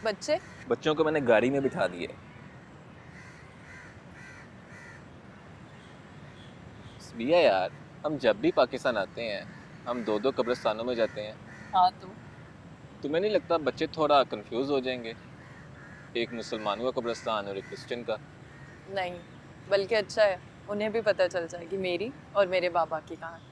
बच्चे? बच्चों को मैंने गाड़ी में बिठा दिए। बिया यार, हम जब भी पाकिस्तान आते हैं हम दो दो कब्रिस्तानों में जाते हैं। हाँ तो तुम्हें नहीं लगता बच्चे थोड़ा कंफ्यूज हो जाएंगे, एक मुसलमानों का कब्रिस्तान और एक क्रिश्चियन का? नहीं, बल्कि अच्छा है, उन्हें भी पता चल जाएगी मेरी और मेरे बाबा की कहानी।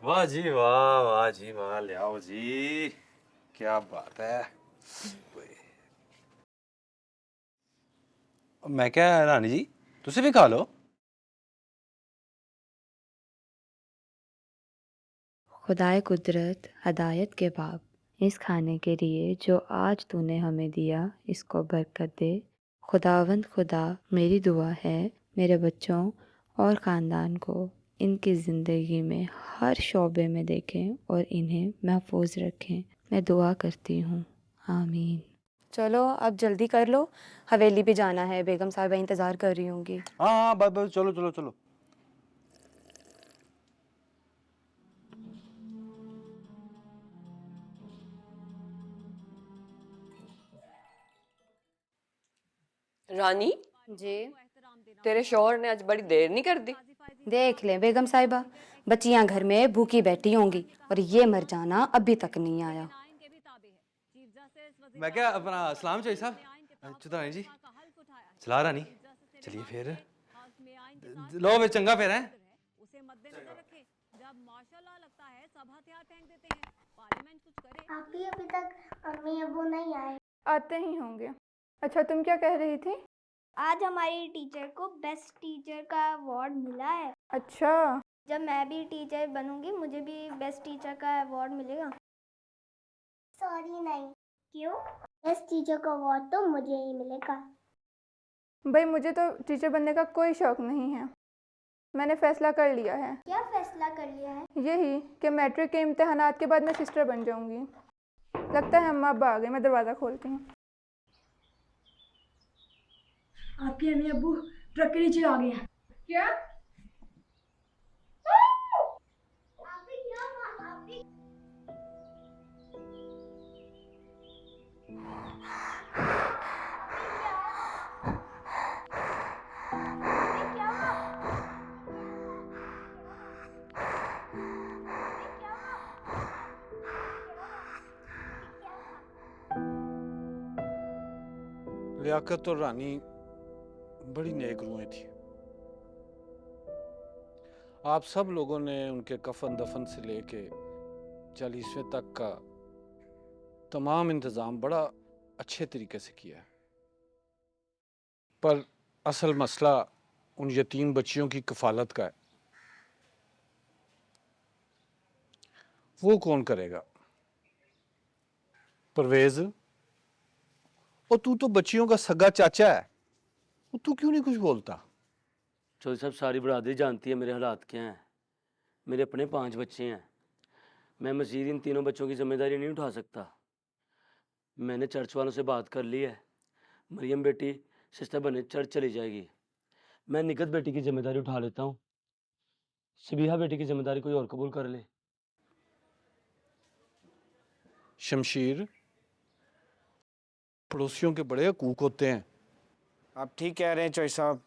वाह जी वाह, वाह जी वाह, ले आओ जी, क्या बात है। मैं क्या रानी जी, तुसी भी खा लो। खुदाए कुदरत हदायत के बाप, इस खाने के लिए जो आज तूने हमें दिया इसको बरकत दे। खुदावंद खुदा, मेरी दुआ है मेरे बच्चों और ख़ानदान को इनकी ज़िंदगी में हर शोबे में देखें और इन्हें महफूज रखें। मैं दुआ करती हूँ, आमीन। चलो अब जल्दी कर लो, हवेली भी जाना है, बेगम साहिबा इंतज़ार कर रही होंगी। हाँ हाँ, बस बस, चलो चलो चलो। रानी, जी तेरे शौहर ने आज बड़ी देर नहीं कर दी। देख लें बेगम साहिबा, बच्चियां घर में भूखी बैठी होंगी और ये मरजाना अभी तक नहीं आया। मैं क्या अपना सलाम चाहिए साहब, चुता जी, चला रानी, चलिए फिर लो फिर, चंगा फिर है। आपकी अभी तक अम्मी अबू नहीं आए। आते ही होंगे। अच्छा, तुम क्या कह रही थी? आज हमारी टीचर को बेस्ट टीचर का अवार्ड मिला है। अच्छा। जब मैं भी टीचर बनूंगी मुझे भी बेस्ट टीचर का अवार्ड मिलेगा। सॉरी नहीं। क्यों? बेस्ट टीचर का अवार्ड तो मुझे ही मिलेगा। भाई मुझे तो टीचर बनने का कोई शौक नहीं है। मैंने फैसला कर लिया है। क्या फैसला कर लिया है? यही कि मैट्रिक के इम्तिहानात के बाद मैं सिस्टर बन जाऊंगी। लगता है अम्मा अब्बा आ गए, मैं दरवाज़ा खोलती हूँ। आपके अम्मी अब्बू ट्रक के नीचे आ गए हैं। क्या? लियाकत और रानी बड़ी नेक रूहें थी। आप सब लोगों ने उनके कफन दफन से लेके 40वें तक का तमाम इंतज़ाम बड़ा अच्छे तरीके से किया है, पर असल मसला उन यतीम बच्चियों की कफालत का है। वो कौन करेगा? परवेज, और तू तो बच्चियों का सगा चाचा है, तू क्यों नहीं कुछ बोलता? चौधरी साहब, सारी बरादरी जानती है मेरे हालात क्या हैं। मेरे अपने 5 बच्चे हैं। मैं मज़ीद इन तीनों बच्चों की जिम्मेदारी नहीं उठा सकता। मैंने चर्च वालों से बात कर ली है। मरियम बेटी सिस्टर बने चर्च चली जाएगी। मैं निकत बेटी की जिम्मेदारी उठा लेता हूँ। सबिहा बेटी की जिम्मेदारी कोई और कबूल कर ले। शमशीर, पड़ोसियों के बड़े हकूक होते हैं। आप ठीक कह रहे हैं चौधरी साहब,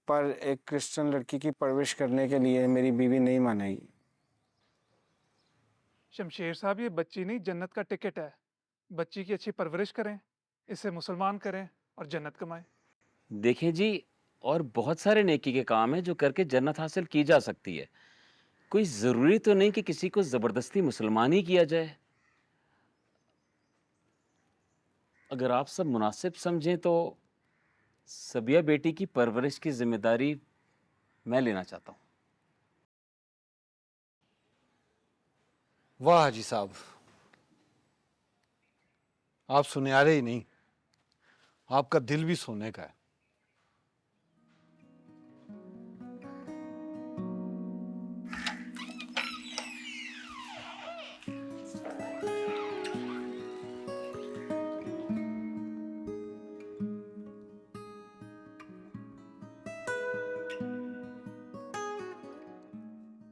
पर एक क्रिश्चियन लड़की की परवरिश करने के लिए मेरी बीवी नहीं मानेगी। शमशेर साहब, ये बच्ची नहीं जन्नत का टिकट है। बच्ची की अच्छी परवरिश करें, इसे मुसलमान करें और जन्नत कमाएं। देखें जी, और बहुत सारे नेकी के काम हैं जो करके जन्नत हासिल की जा सकती है। कोई ज़रूरी तो नहीं कि किसी को ज़बरदस्ती मुसलमान ही किया जाए। अगर आप सब मुनासिब समझें तो सबिया बेटी की परवरिश की जिम्मेदारी मैं लेना चाहता हूँ। वाह हाजी साहब, आप सुनहरे ही नहीं, आपका दिल भी सोने का है।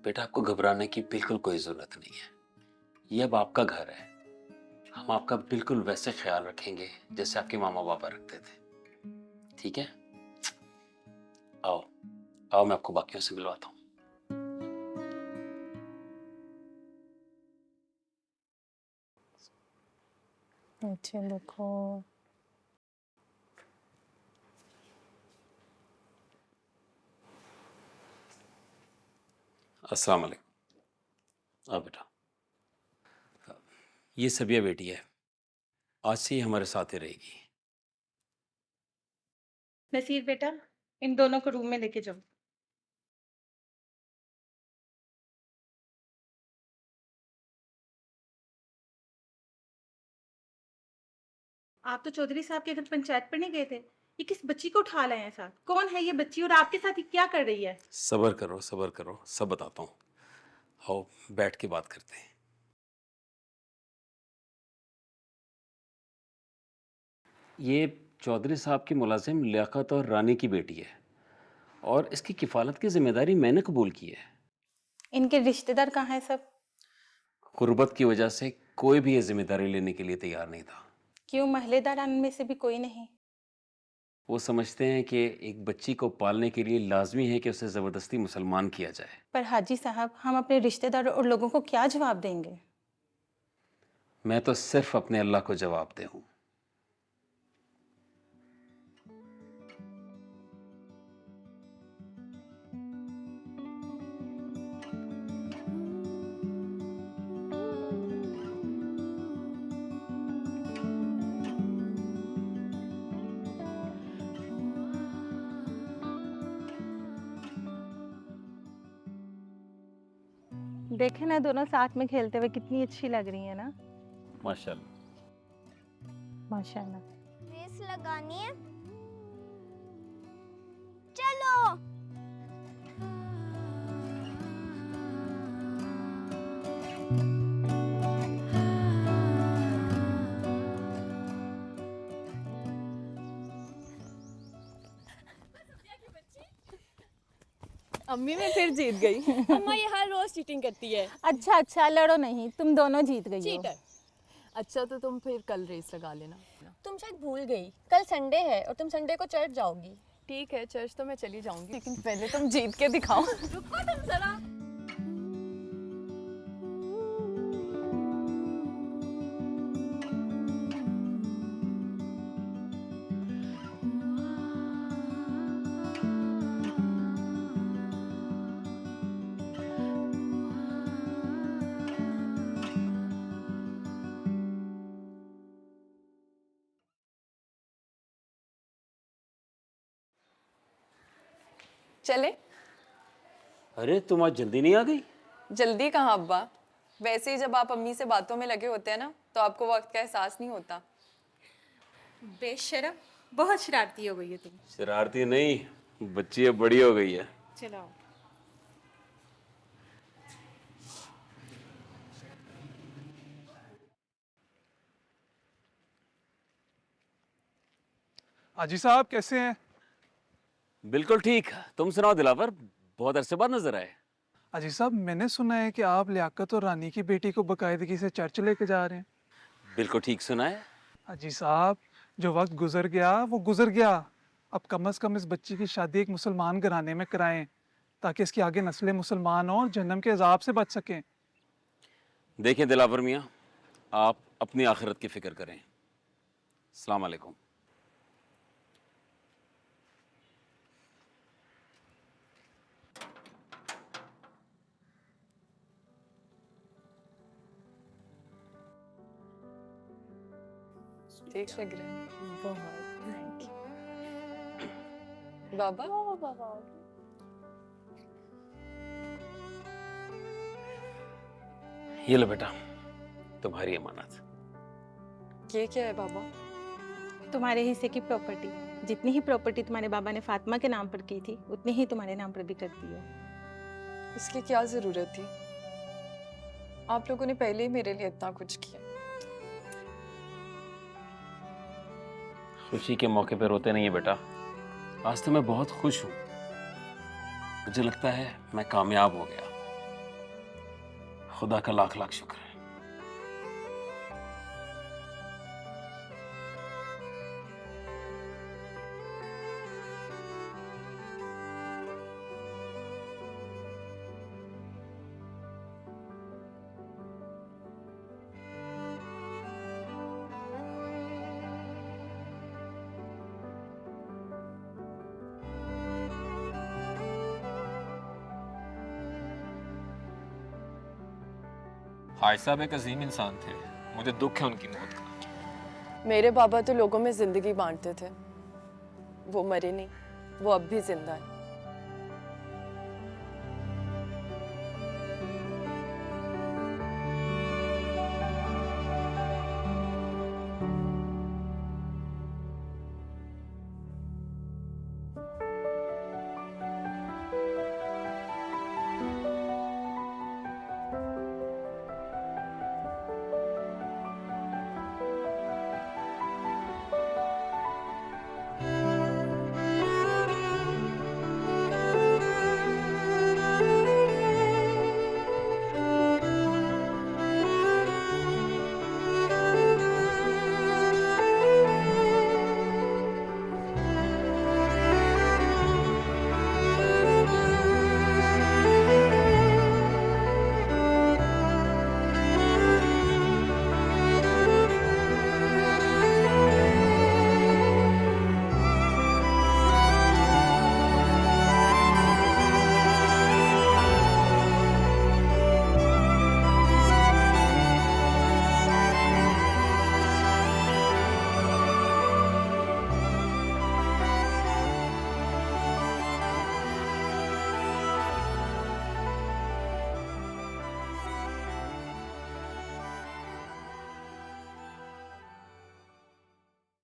बेटा, आपको घबराने की बिल्कुल कोई ज़रूरत नहीं है। ये अब आपका घर है। हम आपका बिल्कुल वैसे ख्याल रखेंगे जैसे आपके मामा पापा रखते थे। ठीक है? आओ आओ, मैं आपको बाकियों से मिलवाता हूँ। नीचे देखो। अस्सलाम वालेकुम। आओ बेटा, ये सबिया बेटी है, आज से ही हमारे साथ ही रहेगी। नसीर बेटा, इन दोनों को रूम में लेके जाओ। आप तो चौधरी साहब के घर पंचायत पढ़ने गए थे। ये किस बच्ची को उठा लाए हैं साथ? कौन है ये बच्ची और आपके साथ ये क्या कर रही है? सब्र करो, सब्र करो, सब बताता हूँ। आओ बैठ के बात करते हैं। ये चौधरी साहब की मुलाजिम लियाकत और रानी की बेटी है, और इसकी किफ़ालत की जिम्मेदारी मैंने कबूल की है। इनके रिश्तेदार कहाँ हैं सब? गुर्बत की वजह से कोई भी ये जिम्मेदारी लेने के लिए तैयार नहीं था। क्यों, महलेदारान में से भी कोई नहीं? वो समझते हैं कि एक बच्ची को पालने के लिए लाजमी है कि उसे ज़बरदस्ती मुसलमान किया जाए। पर हाजी साहब, हम अपने रिश्तेदारों और लोगों को क्या जवाब देंगे? मैं तो सिर्फ अपने अल्लाह को जवाब दे हूँ। देखे ना, दोनों साथ में खेलते हुए कितनी अच्छी लग रही है ना। माशाल्लाह। माशाल्लाह। रेस लगानी है, चलो। अम्मी मैं फिर जीत गई। अम्मा ये हर रोज चीटिंग करती है। अच्छा अच्छा, लड़ो नहीं, तुम दोनों जीत गई हो। चीटर। अच्छा तो तुम फिर कल रेस लगा लेना। तुम शायद भूल गई, कल संडे है और तुम संडे को चर्च जाओगी। ठीक है, चर्च तो मैं चली जाऊंगी, लेकिन पहले तुम जीत के दिखाओ। रुको तुम जरा। चले? अरे तुम आज जल्दी नहीं आ गई? जल्दी कहाँ अब्बा, वैसे ही जब आप अम्मी से बातों में लगे होते हैं ना तो आपको वक्त का एहसास नहीं होता। बेशरम, बहुत शरारती हो गई है तुम। शरारती नहीं, बच्ची अब बड़ी हो गई है। चलो। हाजी साहब कैसे हैं? बिल्कुल ठीक। तुम सुनाओ दिलावर, बहुत अरसे बाद नजर आए। हाजी साहब मैंने सुना है कि आप लियाकत और रानी की बेटी को बाकायदगी से चर्च लेके जा रहे हैं। बिल्कुल ठीक सुना है। हाजी साहब जो वक्त गुजर गया वो गुजर गया, अब कम से कम इस बच्ची की शादी एक मुसलमान घराने में कराएं ताकि इसकी आगे नस्लें मुसलमान और जन्नम के अजाब से बच सकें। देखिए दिलावर मियाँ, आप अपनी आखिरत की फिक्र करें। अस्सलाम वालेकुम। ठीक लग रहे हैं बहुत। थैंक यू बाबा। ये लो बेटा, तुम्हारी अमानत। ये क्या है बाबा? तुम्हारे हिस्से की प्रॉपर्टी। जितनी ही प्रॉपर्टी तुम्हारे बाबा ने फातिमा के नाम पर की थी उतनी ही तुम्हारे नाम पर भी कर दी है। इसकी क्या जरूरत थी? आप लोगों ने पहले ही मेरे लिए इतना कुछ किया। खुशी के मौके पे रोते नहीं है बेटा। आज तो मैं बहुत खुश हूँ। मुझे लगता है मैं कामयाब हो गया। खुदा का लाख लाख शुक्र है। हाय साहब एक अजीम इंसान थे, मुझे दुख है उनकी मौत का। मेरे बाबा तो लोगों में जिंदगी बांटते थे। वो मरे नहीं, वो अब भी जिंदा है।